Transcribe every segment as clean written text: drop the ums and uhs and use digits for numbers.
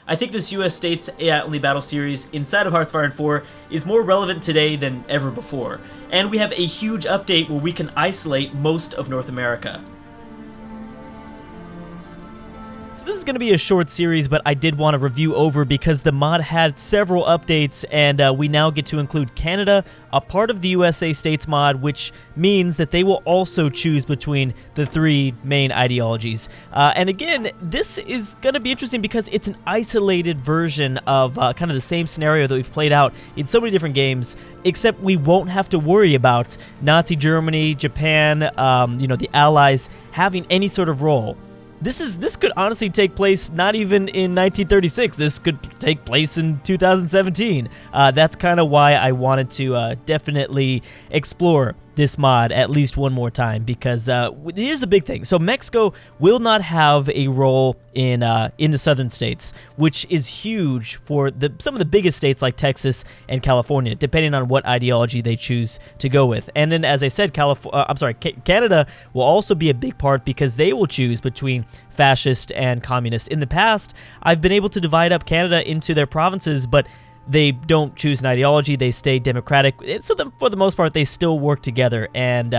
I think this US States AI-only battle series inside of Hearts of Iron 4 is more relevant today than ever before, and we have a huge update where we can isolate most of North America. This is going to be a short series, but I did want to review over because the mod had several updates, and we now get to include Canada, a part of the USA States mod, which means that they will also choose between the 3 main ideologies. And again, this is going to be interesting because it's an isolated version of kind of the same scenario that we've played out in so many different games, except we won't have to worry about Nazi Germany, Japan, the Allies having any sort of role. This could honestly take place not even in 1936. This could take place in 2017. That's kind of why I wanted to definitely explore this mod at least one more time, because here's the big thing. So Mexico will not have a role in the southern states, which is huge for some of the biggest states like Texas and California, depending on what ideology they choose to go with. And then, as I said, Canada will also be a big part because they will choose between fascist and communist. In the past, I've been able to divide up Canada into their provinces, but they don't choose an ideology, they stay democratic, so for the most part, they still work together, and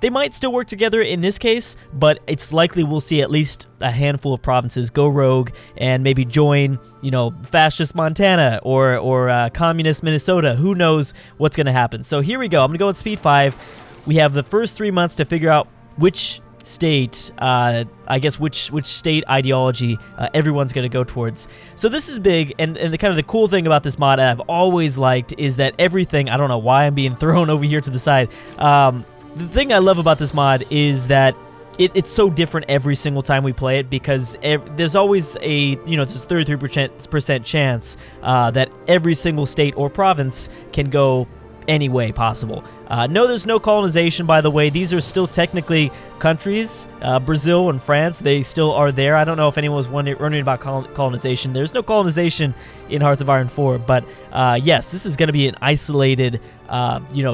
they might still work together in this case, but it's likely we'll see at least a handful of provinces go rogue and maybe join, fascist Montana or communist Minnesota. Who knows what's going to happen? So here we go. I'm going to go with Speed 5. We have the first 3 months to figure out which state, which state ideology everyone's going to go towards. So this is big, and the kind of the cool thing about this mod I've always liked is that everything, I don't know why I'm being thrown over here to the side, the thing I love about this mod is that it's so different every single time we play it, because there's always a, there's 33% chance that every single state or province can go any way possible. No, there's no colonization, by the way. These are still technically countries. Brazil and France, they still are there. I don't know if anyone was wondering about colonization. There's no colonization in Hearts of Iron 4, but yes, this is going to be an isolated,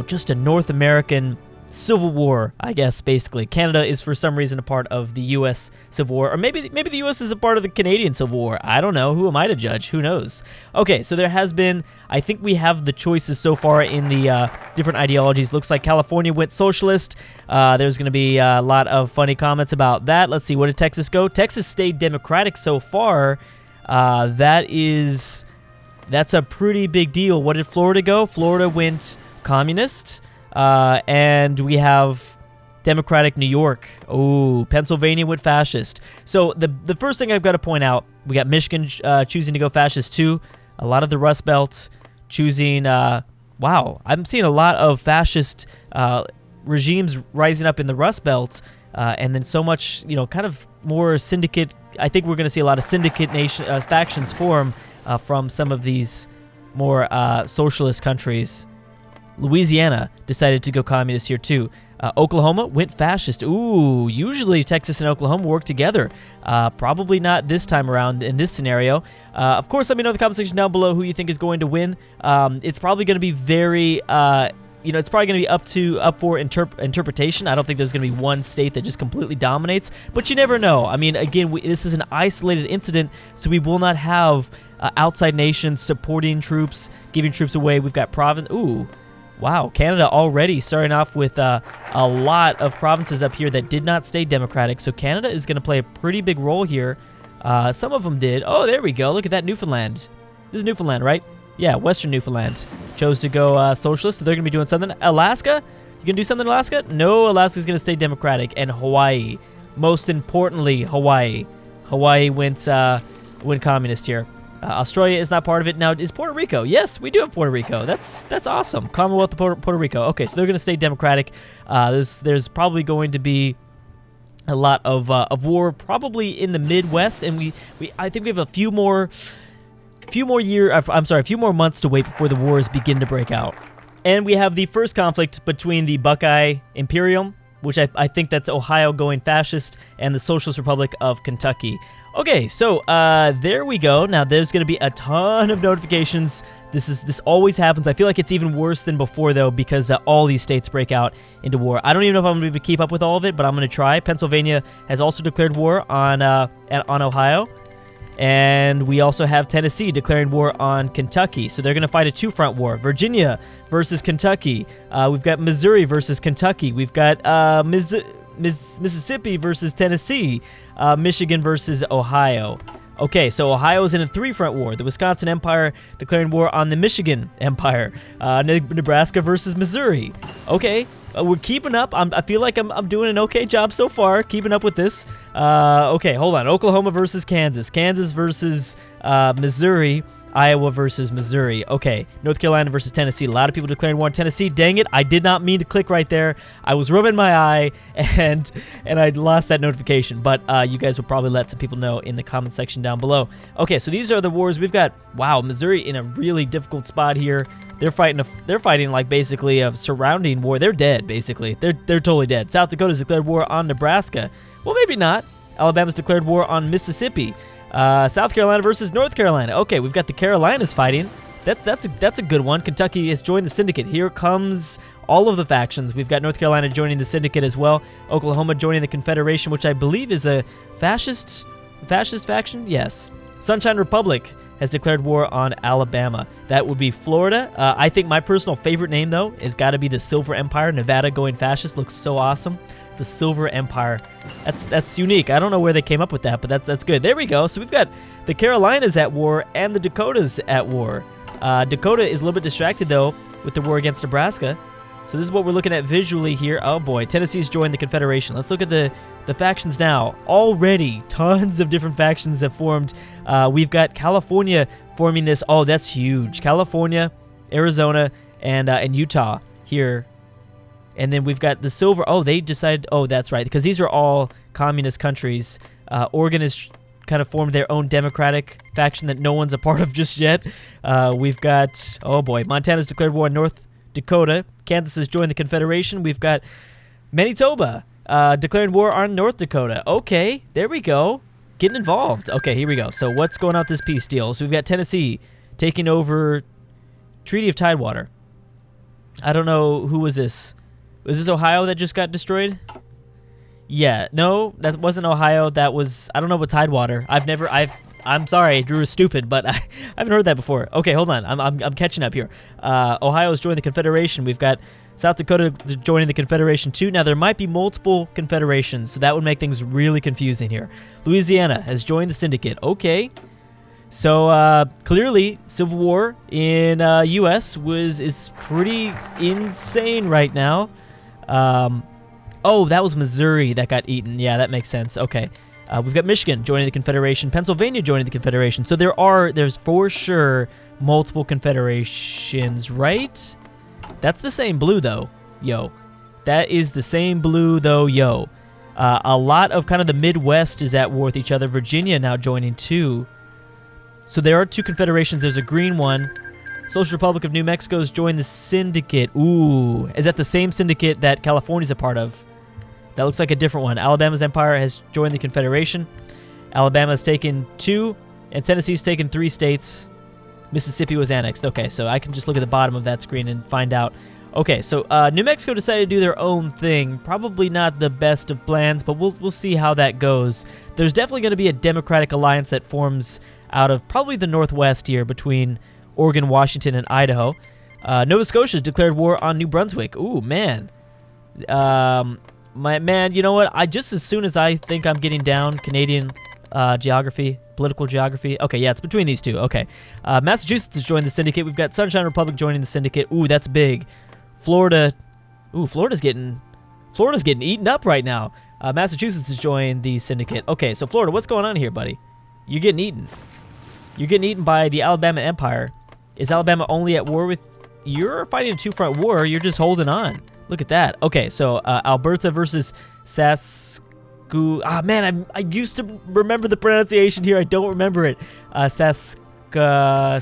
just a North American Civil War, I guess, basically. Canada is for some reason a part of the U.S. Civil War, or maybe the U.S. is a part of the Canadian Civil War. I don't know. Who am I to judge? Who knows? Okay, so there has been, I think we have the choices so far in the different ideologies. Looks like California went socialist. There's going to be a lot of funny comments about that. Let's see, where did Texas go? Texas stayed Democratic so far. That's a pretty big deal. What did Florida go? Florida went communist. And we have Democratic New York. Oh, Pennsylvania went fascist. So the first thing I've got to point out, we got Michigan choosing to go fascist too. A lot of the Rust Belt choosing, wow, I'm seeing a lot of fascist regimes rising up in the Rust Belt, and then so much, kind of more syndicate. I think we're going to see a lot of syndicate factions form from some of these more socialist countries. Louisiana decided to go communist here too. Oklahoma went fascist. Ooh, usually Texas and Oklahoma work together. Probably not this time around in this scenario. Of course, let me know in the comment section down below who you think is going to win. It's probably going to be very, it's probably going to be up for interpretation. I don't think there's going to be one state that just completely dominates, but you never know. I mean, again, this is an isolated incident, so we will not have outside nations supporting troops, giving troops away. We've got province. Ooh. Wow, Canada already starting off with a lot of provinces up here that did not stay democratic. So Canada is going to play a pretty big role here. Some of them did. Oh, there we go. Look at that, Newfoundland. This is Newfoundland, right? Yeah, Western Newfoundland. Chose to go socialist, so they're going to be doing something. Alaska? You going to do something in Alaska? No, Alaska's going to stay democratic. And Hawaii. Most importantly, Hawaii. Hawaii went communist here. Australia is not part of it. Now, is Puerto Rico? Yes, we do have Puerto Rico. That's awesome. Commonwealth of Puerto Rico. Okay, so they're going to stay democratic. There's probably going to be a lot of war, probably in the Midwest, and I think we have a few more months to wait before the wars begin to break out. And we have the first conflict between the Buckeye Imperium, which I think that's Ohio going fascist, and the Socialist Republic of Kentucky. Okay, so there we go. Now there's going to be a ton of notifications. This always happens. I feel like it's even worse than before though, because all these states break out into war. I don't even know if I'm going to be able to keep up with all of it, but I'm going to try. Pennsylvania has also declared war on Ohio. And we also have Tennessee declaring war on Kentucky. So they're going to fight a two-front war. Virginia versus Kentucky. We've got Missouri versus Kentucky. We've got Mississippi versus Tennessee. Michigan versus Ohio. Okay, so Ohio is in a three-front war. The Wisconsin Empire declaring war on the Michigan Empire. Nebraska versus Missouri. Okay, we're keeping up. I feel like I'm doing an okay job so far, keeping up with this. Okay, hold on. Oklahoma versus Kansas. Kansas versus Missouri. Iowa versus Missouri. Okay, North Carolina versus Tennessee. A lot of people declaring war on Tennessee. Dang it, I did not mean to click right there. I was rubbing my eye, and I lost that notification. But you guys will probably let some people know in the comment section down below. Okay, so these are the wars. We've got, wow, Missouri in a really difficult spot here. They're fighting like basically a surrounding war. They're dead, basically. They're totally dead. South Dakota's declared war on Nebraska. Well, maybe not. Alabama's declared war on Mississippi. South Carolina versus North Carolina. Okay, we've got the Carolinas fighting. That's a good one. Kentucky has joined the syndicate. Here comes all of the factions. We've got North Carolina joining the syndicate as well. Oklahoma joining the Confederation, which I believe is a fascist faction. Yes. Sunshine Republic has declared war on Alabama. That would be Florida. I think my personal favorite name, though, has got to be the Silver Empire. Nevada going fascist looks so awesome. The Silver Empire. That's unique. I don't know where they came up with that, but that's good. There we go. So we've got the Carolinas at war and the Dakotas at war. Dakota is a little bit distracted, though, with the war against Nebraska. So this is what we're looking at visually here. Oh, boy. Tennessee's joined the Confederation. Let's look at the factions now. Already, tons of different factions have formed. We've got California forming this. Oh, that's huge. California, Arizona, and Utah here. And then we've got the Silver. Oh, they decided. Oh, that's right. Because these are all communist countries. Oregon has kind of formed their own democratic faction that no one's a part of just yet. We've got, oh boy, Montana's declared war on North Dakota. Kansas has joined the Confederation. We've got Manitoba declaring war on North Dakota. Okay, there we go. Getting involved. Okay, here we go. So what's going on with this peace deal? So we've got Tennessee taking over Treaty of Tidewater. I don't know, who was this? Was this Ohio that just got destroyed? Yeah, no, that wasn't Ohio. That was, I don't know what Tidewater. I'm sorry, Drew is stupid, but I haven't heard that before. Okay, hold on. I'm catching up here. Ohio's joined the Confederation. We've got South Dakota joining the Confederation too. Now, there might be multiple confederations, so that would make things really confusing here. Louisiana has joined the syndicate. Okay. So, clearly, Civil War in U.S. is pretty insane right now. Oh, that was Missouri that got eaten. Yeah, that makes sense. Okay. We've got Michigan joining the Confederation, Pennsylvania joining the Confederation. So there's for sure multiple confederations, right? That's the same blue, though, yo. That is the same blue, though, yo. A lot of kind of the Midwest is at war with each other. Virginia now joining, too. So there are two confederations. There's a green one. Social Republic of New Mexico's joined the syndicate. Ooh, is that the same syndicate that California's a part of? That looks like a different one. Alabama's empire has joined the Confederation. Alabama's taken 2, and Tennessee's taken 3 states. Mississippi was annexed. Okay, so I can just look at the bottom of that screen and find out. Okay, so New Mexico decided to do their own thing. Probably not the best of plans, but we'll see how that goes. There's definitely going to be a Democratic alliance that forms out of probably the Northwest here between Oregon, Washington, and Idaho. Nova Scotia's declared war on New Brunswick. Ooh, man. Man, you know what? Just as soon as I think I'm getting down Canadian geography, political geography. Okay, yeah, it's between these two. Okay. Massachusetts has joined the syndicate. We've got Sunshine Republic joining the syndicate. Ooh, that's big. Florida. Ooh, Florida's getting eaten up right now. Massachusetts has joined the syndicate. Okay, so Florida, what's going on here, buddy? You're getting eaten. You're getting eaten by the Alabama Empire. Is Alabama only at war with... You're fighting a two-front war. You're just holding on. Look at that. Okay, so Alberta versus Saskatchewan. Ah, man, I used to remember the pronunciation here. I don't remember it. I'm not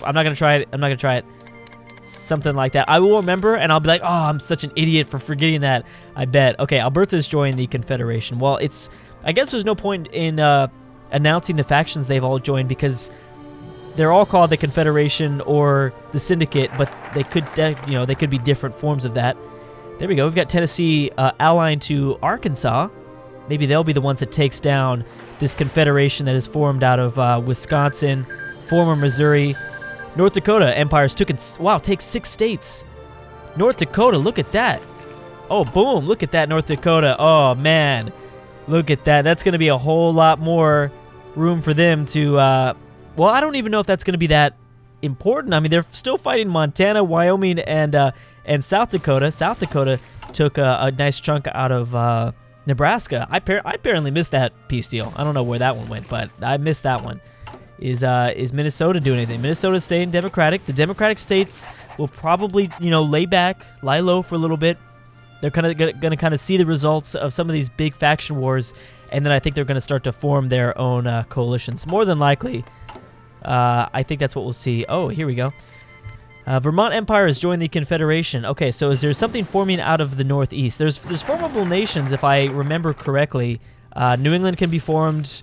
going to try it. I'm not going to try it. Something like that. I will remember, and I'll be like, oh, I'm such an idiot for forgetting that. I bet. Okay, Alberta's joined the Confederation. Well, I guess there's no point in announcing the factions they've all joined because they're all called the Confederation or the Syndicate, but they could be different forms of that. There we go. We've got Tennessee allying to Arkansas. Maybe they'll be the ones that takes down this confederation that is formed out of Wisconsin, former Missouri, North Dakota. Empires took it. Wow, takes 6 states. North Dakota, look at that. Oh, boom, look at that, North Dakota. Oh, man, look at that. That's going to be a whole lot more room for them to, well, I don't even know if that's going to be that important. I mean, they're still fighting Montana, Wyoming, and South Dakota. South Dakota took a nice chunk out of Nebraska. I apparently missed that peace deal. I don't know where that one went, but I missed that one. Is Minnesota doing anything? Minnesota's staying Democratic. The Democratic states will probably, you know, lie low for a little bit. They're kind of going to kind of see the results of some of these big faction wars, and then I think they're going to start to form their own coalitions. More than likely, I think that's what we'll see. Oh, here we go. Vermont Empire has joined the Confederation. Okay, so is there something forming out of the Northeast? There's formable nations, if I remember correctly. New England can be formed.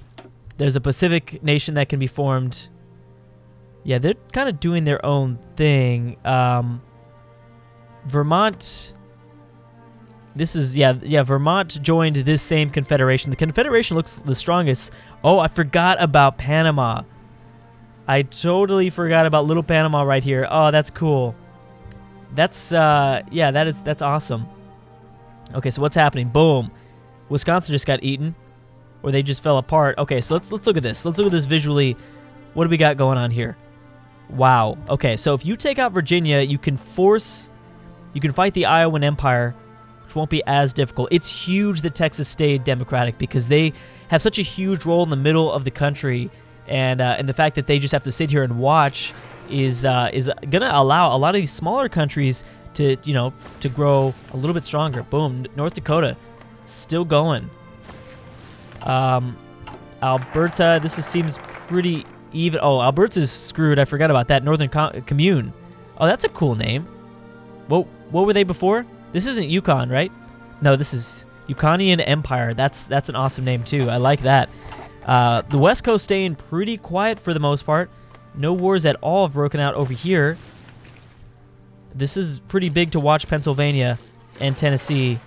There's a Pacific nation that can be formed. Yeah, they're kind of doing their own thing. Vermont... This is, yeah, Vermont joined this same confederation. The confederation looks the strongest. Oh, I forgot about Panama. I totally forgot about little Panama right here. Oh, that's cool. That's, yeah, that's awesome. Okay, so what's happening? Boom. Wisconsin just got eaten. Or they just fell apart. Okay, so let's look at this. Let's look at this visually. What do we got going on here? Wow. Okay, so if you take out Virginia, you can fight the Iowan Empire, which won't be as difficult. It's huge that Texas stayed Democratic because they have such a huge role in the middle of the country, and the fact that they just have to sit here and watch is gonna allow a lot of these smaller countries to, you know, to grow a little bit stronger. Boom, North Dakota, still going. Alberta, seems pretty even. Oh, Alberta's screwed. I forgot about that. Northern Commune. Oh, that's a cool name. What were they before? This isn't Yukon, right? No, this is Yukonian Empire. That's an awesome name too. I like that. The West Coast staying pretty quiet for the most part. No wars at all have broken out over here. This is pretty big to watch Pennsylvania and Tennessee,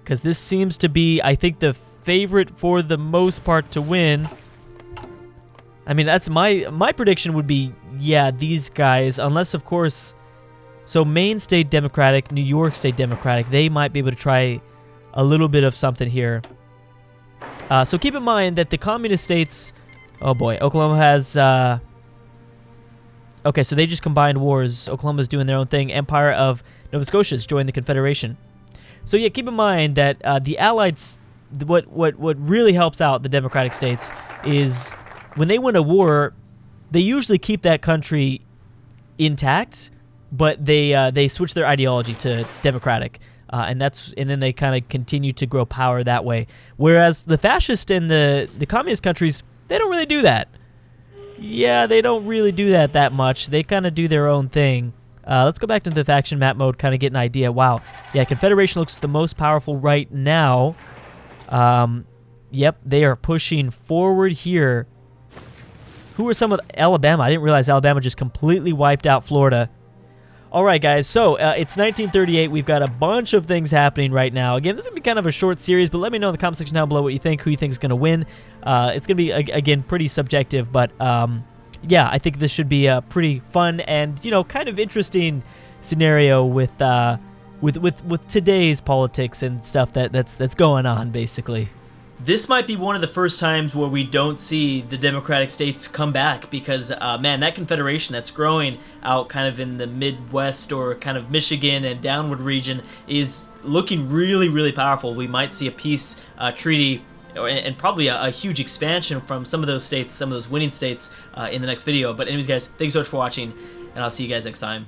because this seems to be, I think, the favorite for the most part to win. I mean, that's my prediction would be, yeah, these guys, unless of course, so Maine stayed Democratic, New York stayed Democratic. They might be able to try a little bit of something here. So keep in mind that the communist states, oh boy, Oklahoma has, okay, so they just combined wars. Oklahoma's doing their own thing. Empire of Nova Scotia's joined the Confederation. So yeah, keep in mind that the Allied, what really helps out the Democratic states is when they win a war, they usually keep that country intact, but they switch their ideology to Democratic, and then they kind of continue to grow power that way. Whereas the fascist and the communist countries, they don't really do that. Yeah, they don't really do that much. They kind of do their own thing. Let's go back to the faction map mode, kind of get an idea. Wow. Yeah, Confederation looks the most powerful right now. Yep, they are pushing forward here. Who are some of Alabama? I didn't realize Alabama just completely wiped out Florida. All right, guys, so it's 1938. We've got a bunch of things happening right now. Again, this is going to be kind of a short series, but let me know in the comment section down below what you think, who you think is going to win. It's going to be, again, pretty subjective, but yeah, I think this should be a pretty fun and, you know, kind of interesting scenario with today's politics and stuff that's going on, basically. This might be one of the first times where we don't see the Democratic states come back because, man, that confederation that's growing out kind of in the Midwest or kind of Michigan and downward region is looking really, really powerful. We might see a peace treaty and probably a huge expansion from some of those states, some of those winning states in the next video. But anyways, guys, thanks so much for watching, and I'll see you guys next time.